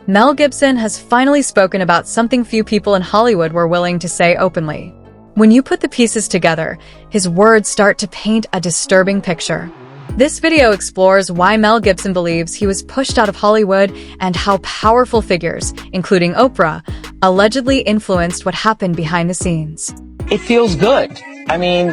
Mel Gibson has finally spoken about something few people in Hollywood were willing to say openly. When you put the pieces together, his words start to paint a disturbing picture. This video explores why Mel Gibson believes he was pushed out of Hollywood and how powerful figures, including Oprah, allegedly influenced what happened behind the scenes. It feels good. I mean,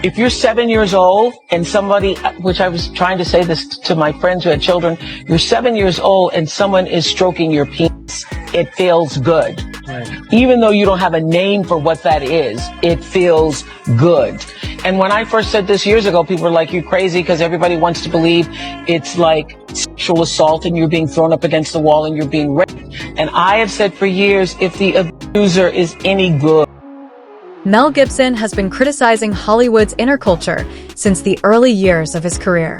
if you're 7 years old and somebody, which I was trying to say this to my friends who had children, you're 7 years old and someone is stroking your penis, it feels good. Right. Even though you don't have a name for what that is, it feels good. And when I first said this years ago, people were like, you're crazy, because everybody wants to believe it's like sexual assault and you're being thrown up against the wall and you're being raped. And I have said for years, if the abuser is any good. Mel Gibson has been criticizing Hollywood's inner culture since the early years of his career.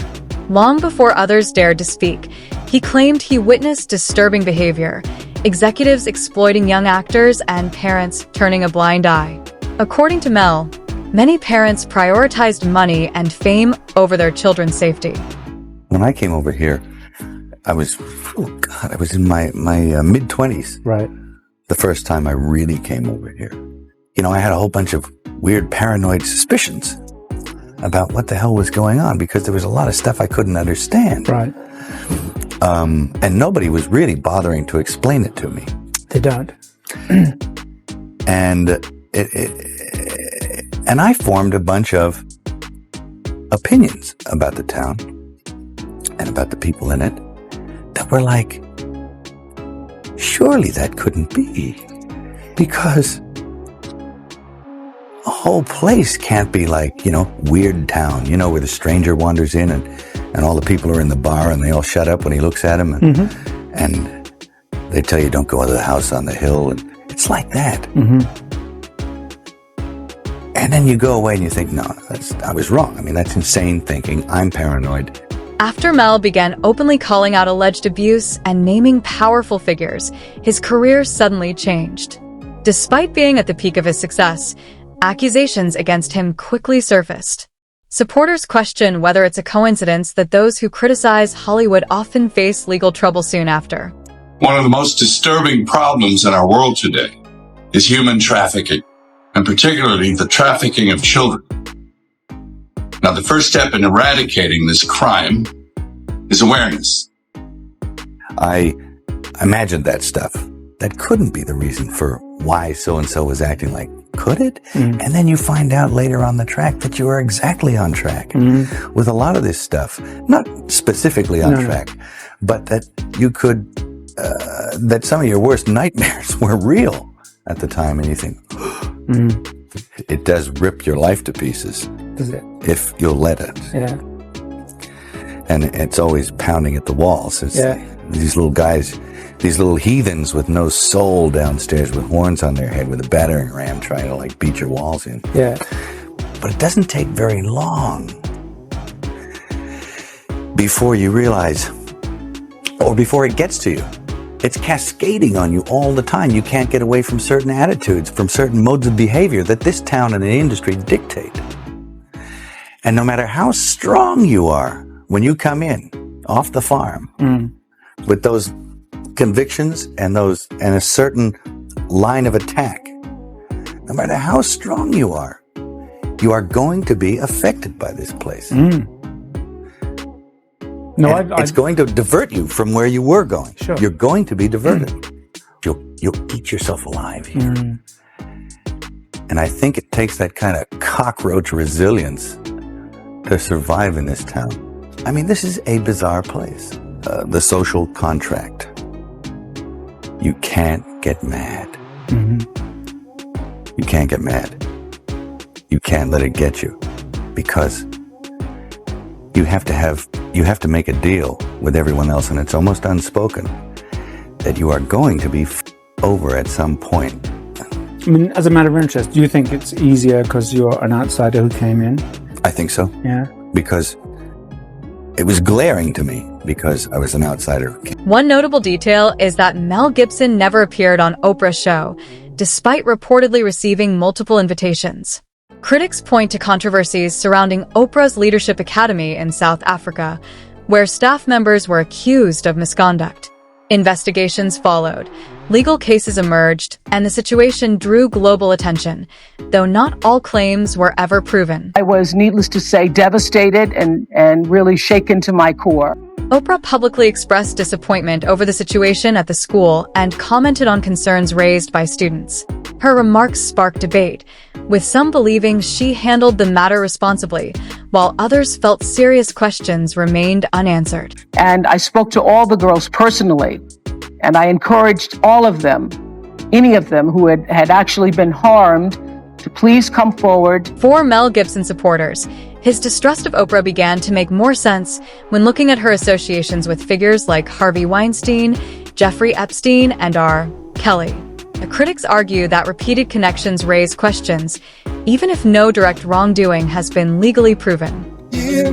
Long before others dared to speak, he claimed he witnessed disturbing behavior, executives exploiting young actors and parents turning a blind eye. According to Mel, many parents prioritized money and fame over their children's safety. When I came over here, I was in my mid-20s. Right. The first time I really came over here. You know, I had a whole bunch of weird paranoid suspicions about what the hell was going on because there was a lot of stuff I couldn't understand. Right. And nobody was really bothering to explain it to me. They don't. And and I formed a bunch of opinions about the town and about the people in it that were like, surely that couldn't be, because a whole place can't be like, you know, Weird Town, you know, where the stranger wanders in and all the people are in the bar and they all shut up when he looks at them and they tell you don't go to the house on the hill, and it's like that. And then you go away and you think, no, I was wrong. I mean, that's insane thinking. I'm paranoid. After Mel began openly calling out alleged abuse and naming powerful figures, his career suddenly changed. Despite being at the peak of his success, accusations against him quickly surfaced. Supporters question whether it's a coincidence that those who criticize Hollywood often face legal trouble soon after. One of the most disturbing problems in our world today is human trafficking, and particularly the trafficking of children. Now, the first step in eradicating this crime is awareness. I imagined that stuff. That couldn't be the reason for why so-and-so was acting like. Could it? And then you find out later on the track that you are exactly on track with a lot of this stuff. Not specifically on track, but that you could, that some of your worst nightmares were real at the time. And you think, it does rip your life to pieces. Does it? If you'll let it. Yeah. And it's always pounding at the walls. It's these little guys, these little heathens with no soul downstairs with horns on their head with a battering ram trying to like beat your walls in. Yeah. But it doesn't take very long before you realize, or before it gets to you. It's cascading on you all the time. You can't get away from certain attitudes, from certain modes of behavior that this town and the industry dictate. And no matter how strong you are when you come in off the farm with those convictions and a certain line of attack, no matter how strong you are going to be affected by this place. It's going to divert you from where you were going. Sure. You're going to be diverted. You'll eat yourself alive here. And I think it takes that kind of cockroach resilience to survive in this town. I mean, this is a bizarre place. The social contract. You can't get mad. You can't get mad. You can't let it get you, because you have to make a deal with everyone else, and it's almost unspoken that you are going to be over at some point. I mean, as a matter of interest, do you think it's easier because you're an outsider who came in? I think so. Yeah. Because it was glaring to me because I was an outsider. One notable detail is that Mel Gibson never appeared on Oprah's show, despite reportedly receiving multiple invitations. Critics point to controversies surrounding Oprah's Leadership Academy in South Africa, where staff members were accused of misconduct. Investigations followed, legal cases emerged, and the situation drew global attention, though not all claims were ever proven. I was, needless to say, devastated and really shaken to my core. Oprah publicly expressed disappointment over the situation at the school and commented on concerns raised by students. Her remarks sparked debate, with some believing she handled the matter responsibly, while others felt serious questions remained unanswered. And I spoke to all the girls personally, and I encouraged all of them, any of them who had actually been harmed, to please come forward. For Mel Gibson supporters, his distrust of Oprah began to make more sense when looking at her associations with figures like Harvey Weinstein, Jeffrey Epstein, and R. Kelly. The critics argue that repeated connections raise questions, even if no direct wrongdoing has been legally proven. Please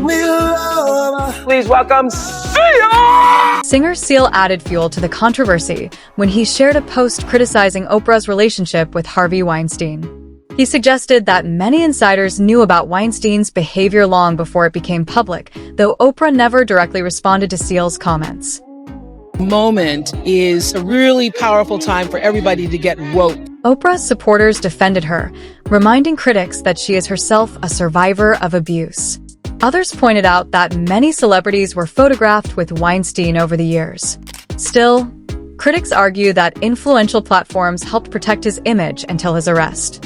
welcome Seal! Singer Seal added fuel to the controversy when he shared a post criticizing Oprah's relationship with Harvey Weinstein. He suggested that many insiders knew about Weinstein's behavior long before it became public, though Oprah never directly responded to Seal's comments. Moment is a really powerful time for everybody to get woke. Oprah's supporters defended her, reminding critics that she is herself a survivor of abuse. Others pointed out that many celebrities were photographed with Weinstein over the years. Still, critics argue that influential platforms helped protect his image until his arrest.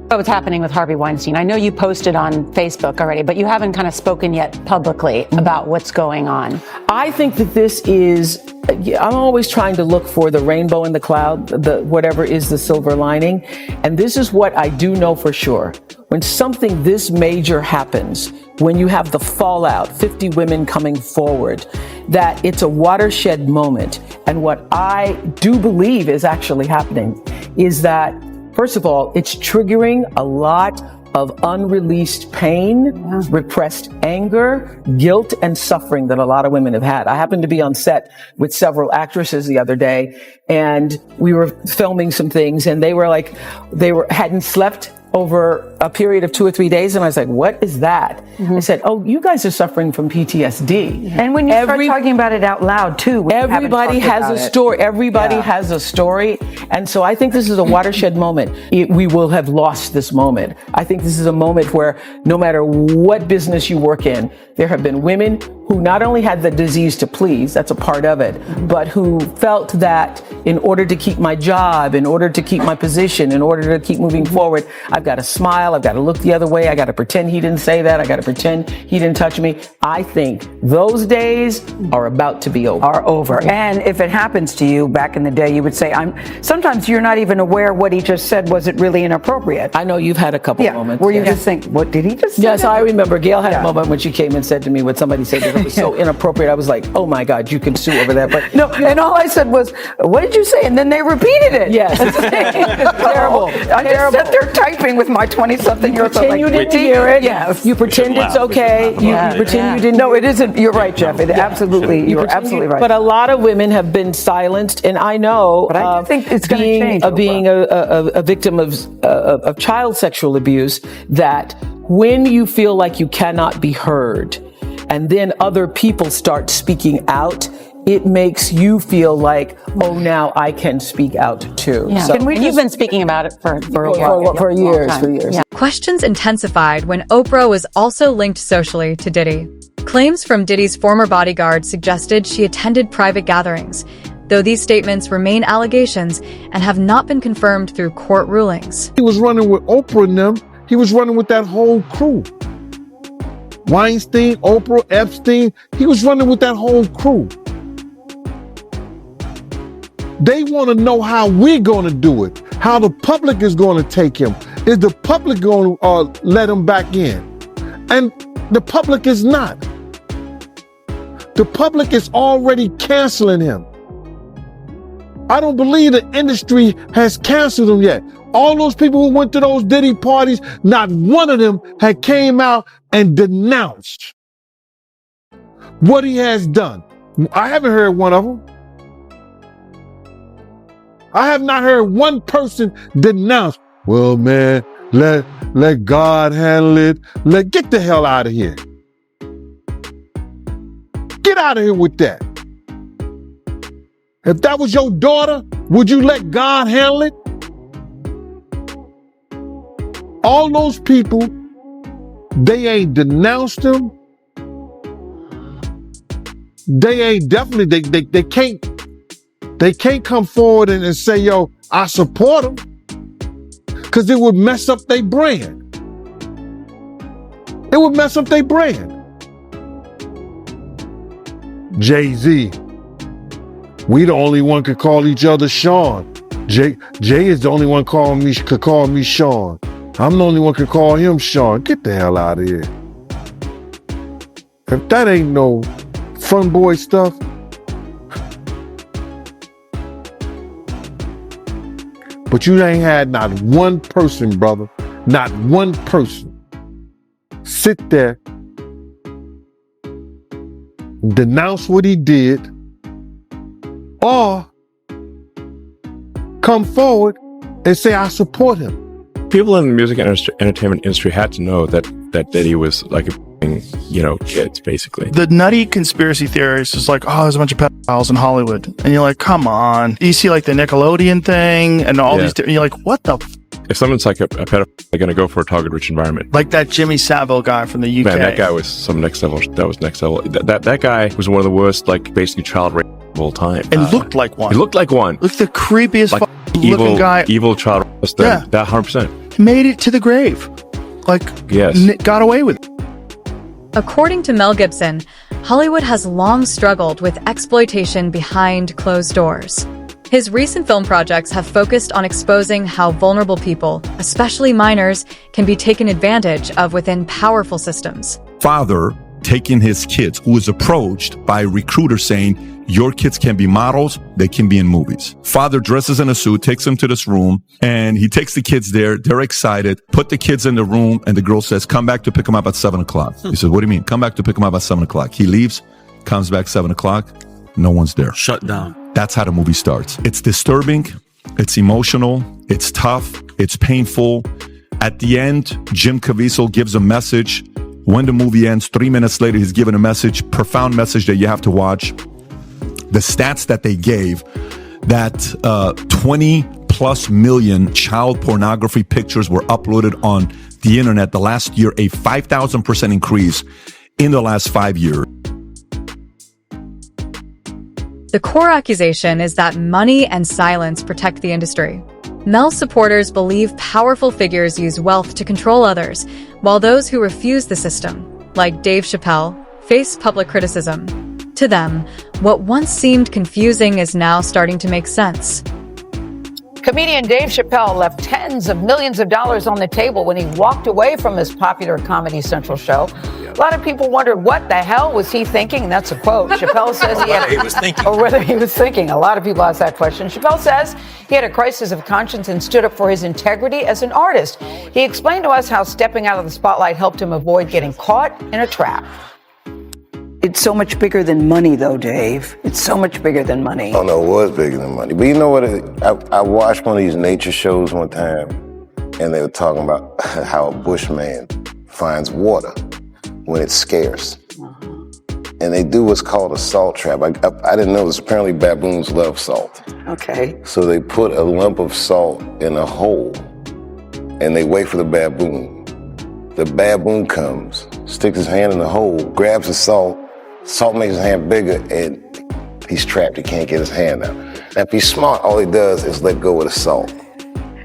What's happening with Harvey Weinstein? I know you posted on Facebook already, but you haven't kind of spoken yet publicly about what's going on. I think that this is, I'm always trying to look for the rainbow in the cloud, whatever is the silver lining. And this is what I do know for sure. When something this major happens, when you have the fallout, 50 women coming forward, that it's a watershed moment. And what I do believe is actually happening is that, first of all, it's triggering a lot of unreleased pain, repressed anger, guilt, and suffering that a lot of women have had. I happened to be on set with several actresses the other day, and we were filming some things, and they hadn't slept over a period of 2 or 3 days. And I was like, what is that? I said, oh, you guys are suffering from PTSD. And when you start talking about it out loud too, everybody has a story. Everybody has a story. And so I think this is a watershed moment. We will have lost this moment. I think this is a moment where no matter what business you work in, there have been women who not only had the disease to please, that's a part of it, but who felt that in order to keep my job, in order to keep my position, in order to keep moving forward, I've got to smile, I've got to look the other way, I got to pretend he didn't say that, I got to pretend he didn't touch me. I think those days are about to be over. And if it happens to you back in the day, you would say, sometimes you're not even aware what he just said, was it really inappropriate? I know you've had a couple moments. Where you just think, what did he just say? Yes, I remember Gail had a moment when she came and said to me what somebody said that was so inappropriate. I was like, oh my God, you can sue over that. But no, and all I said was, what did you say? And then they repeated it. Yes. Terrible. I just sat there typing with my 20-something-year-old. Pretend you didn't hear it. Yes. You pretend it's okay. You pretend you didn't. No, it isn't. You're right, Jeff. You're absolutely right. But a lot of women have been silenced, and I know. But I think it's going to change. Being a victim of child sexual abuse, that when you feel like you cannot be heard, and then other people start speaking out, it makes you feel like, oh, now I can speak out too. Yeah. So, you've been speaking about it for years. Yeah. Questions intensified when Oprah was also linked socially to Diddy. Claims from Diddy's former bodyguard suggested she attended private gatherings, though these statements remain allegations and have not been confirmed through court rulings. He was running with Oprah and them. He was running with that whole crew. Weinstein, Oprah, Epstein, he was running with that whole crew. They want to know how we're going to do it, how the public is going to take him. Is the public going to let him back in? And the public is not. The public is already canceling him. I don't believe the industry has canceled him yet. All those people who went to those Diddy parties, not one of them had came out and denounced what he has done. I haven't heard one of them. I have not heard one person denounce, well, man, let God handle it. Get the hell out of here. Get out of here with that. If that was your daughter, would you let God handle it? All those people, they ain't denounced him. They ain't definitely, they can't come forward and say, yo, I support him. Because it would mess up their brand. It would mess up their brand. Jay-Z, we the only one could call each other Sean. Jay is the only one could call me Sean. I'm the only one could call him Sean. Get the hell out of here. If that ain't no fun boy stuff. But you ain't had not one person, brother, not one person sit there, denounce what he did, or come forward and say, I support him. People in the music and entertainment industry had to know that he was like kids, basically. The nutty conspiracy theorists is like, oh, there's a bunch of pedophiles in Hollywood. And you're like, come on. You see like the Nickelodeon thing and all these, and you're like, what the If someone's like a pedophile, they're going to go for a target-rich environment. Like that Jimmy Savile guy from the UK. Man, that guy was some next level. That was next level. That guy was one of the worst, like, basically child rape of all time. And looked like one. He looked like one. Looked the creepiest like looking guy. Evil child rapist. Yeah. That 100%. Made it to the grave. Like, yes. Got away with it. According to Mel Gibson, Hollywood has long struggled with exploitation behind closed doors. His recent film projects have focused on exposing how vulnerable people, especially minors, can be taken advantage of within powerful systems. Father taking his kids, who is approached by recruiters saying, your kids can be models, they can be in movies. Father dresses in a suit, takes them to this room, and he takes the kids there. They're excited, put the kids in the room, and the girl says, come back to pick them up at 7 o'clock. He says, what do you mean? Come back to pick them up at 7 o'clock. He leaves, comes back 7 o'clock, no one's there. Shut down. That's how the movie starts. It's disturbing, it's emotional, it's tough, it's painful. At the end, Jim Caviezel gives a message. When the movie ends, 3 minutes later, he's given a message, profound message that you have to watch. The stats that they gave, that 20 plus million child pornography pictures were uploaded on the internet the last year, a 5,000% increase in the last 5 years. The core accusation is that money and silence protect the industry. Mel's supporters believe powerful figures use wealth to control others, while those who refuse the system, like Dave Chappelle, face public criticism. To them, what once seemed confusing is now starting to make sense. Comedian Dave Chappelle left tens of millions of dollars on the table when he walked away from his popular Comedy Central show. A lot of people wondered what the hell was he thinking? And that's a quote. Chappelle says he had, or whether he was thinking. A lot of people ask that question. Chappelle says he had a crisis of conscience and stood up for his integrity as an artist. He explained to us how stepping out of the spotlight helped him avoid getting caught in a trap. It's so much bigger than money, though, Dave. It's so much bigger than money. Oh, no, it was bigger than money. But you know what? I watched one of these nature shows one time, and they were talking about how a bushman finds water when it's scarce. And they do what's called a salt trap. I didn't know this. Apparently, baboons love salt. Okay. So they put a lump of salt in a hole, and they wait for the baboon. The baboon comes, sticks his hand in the hole, grabs the salt. Salt makes his hand bigger, and he's trapped. He can't get his hand out. Now, if he's smart, all he does is let go of the salt.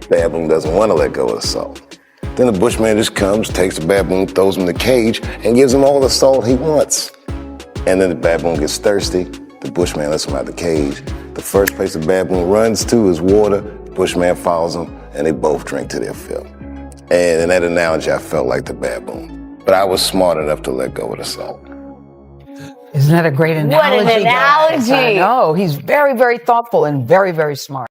Baboon doesn't want to let go of the salt. Then the bushman just comes, takes the baboon, throws him in the cage, and gives him all the salt he wants. And then the baboon gets thirsty. The bushman lets him out of the cage. The first place the baboon runs to is water. The bushman follows him, and they both drink to their fill. And in that analogy, I felt like the baboon. But I was smart enough to let go of the salt. Isn't that a great analogy? What an analogy. I know. He's very, very thoughtful and very, very smart.